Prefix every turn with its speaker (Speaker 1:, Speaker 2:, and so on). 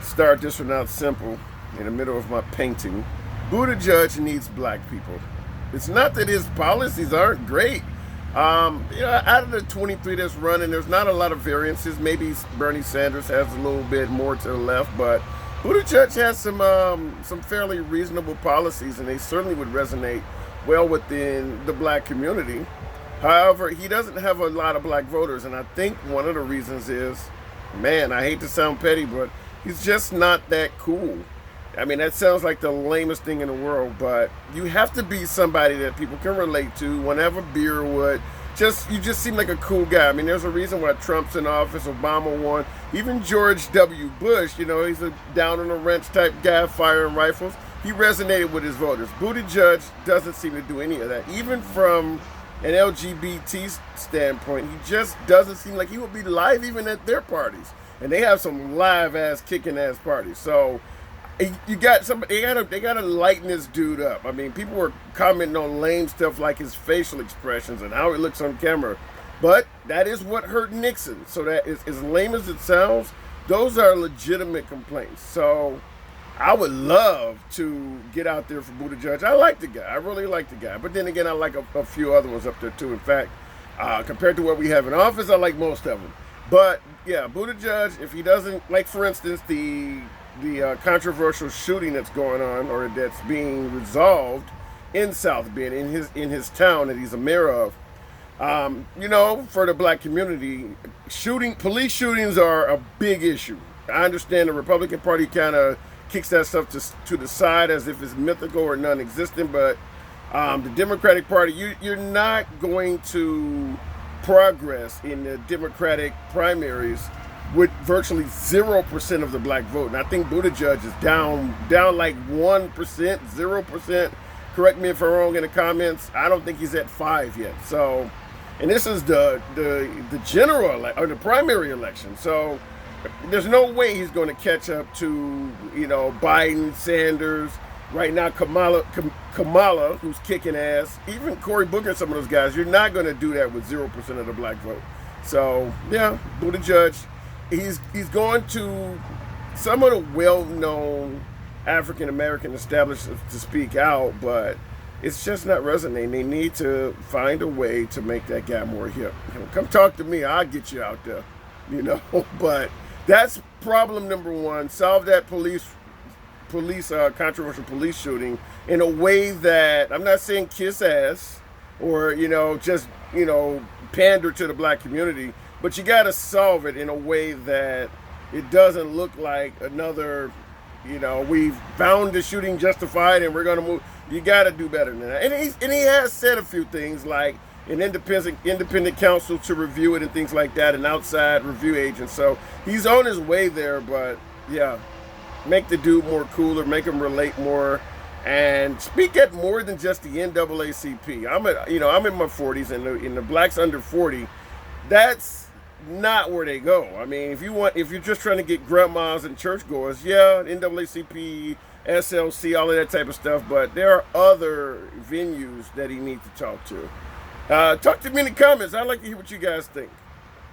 Speaker 1: start this one out simple in the middle of my painting. Buttigieg needs black people. It's not that his policies aren't great. Out of the 23 that's running, there's not a lot of variances. Maybe Bernie Sanders has a little bit more to the left, but Buttigieg has some fairly reasonable policies, and they certainly would resonate well within the black community. However, he doesn't have a lot of black voters, and I think one of the reasons is, man, I hate to sound petty, but he's just not that cool. I mean, that sounds like the lamest thing in the world, but you have to be somebody that people can relate to. Whenever beer would, you just seem like a cool guy. I mean, there's a reason why Trump's in office, Obama won, even George W. Bush, he's a down on the wrench type guy, firing rifles. He resonated with his voters. Buttigieg doesn't seem to do any of that. Even from an LGBT standpoint, he just doesn't seem like he would be live even at their parties. And they have some live ass, kicking ass parties. So you got somebody, they gotta lighten this dude up. I mean, people were commenting on lame stuff like his facial expressions and how he looks on camera. But that is what hurt Nixon. So that is, as lame as it sounds, those are legitimate complaints. So I would love to get out there for Buttigieg. I like the guy. I really like the guy. But then again, I like a few other ones up there too. In fact, compared to what we have in office, I like most of them. But yeah, Buttigieg, if he doesn't, like for instance, the controversial shooting that's going on or that's being resolved in South Bend, in his town that he's a mayor of, for the black community, police shootings are a big issue. I understand the Republican Party kind of kicks that stuff to the side as if it's mythical or non-existent, but the Democratic Party, you're not going to progress in the Democratic primaries with virtually 0% of the black vote. And I think Buttigieg is down like 1%, 0%. Correct me if I'm wrong in the comments. I don't think he's at 5 yet. So, and this is the general or the primary election. So there's no way he's going to catch up to, Biden, Sanders, right now Kamala, who's kicking ass, even Cory Booker, some of those guys. You're not going to do that with 0% of the black vote. So yeah, Buttigieg, he's going to some of the well-known African-American establishments to speak out, but it's just not resonating. They need to find a way to make that guy more hip. Come talk to me. I'll get you out there, But that's problem number one. Solve that controversial police shooting in a way that, I'm not saying kiss ass or, just, pander to the black community, but you got to solve it in a way that it doesn't look like another, we've found the shooting justified and we're going to move. You got to do better than that. And he has said a few things like an independent counsel to review it and things like that, an outside review agent. So he's on his way there, but yeah, make the dude more cooler, make him relate more, and speak at more than just the NAACP. I'm in my 40s, and in the blacks under 40, that's not where they go. I mean, if you're just trying to get grandmas and churchgoers, yeah, NAACP, SLC, all of that type of stuff, but there are other venues that he needs to talk to. Talk to me in the comments. I'd like to hear what you guys think.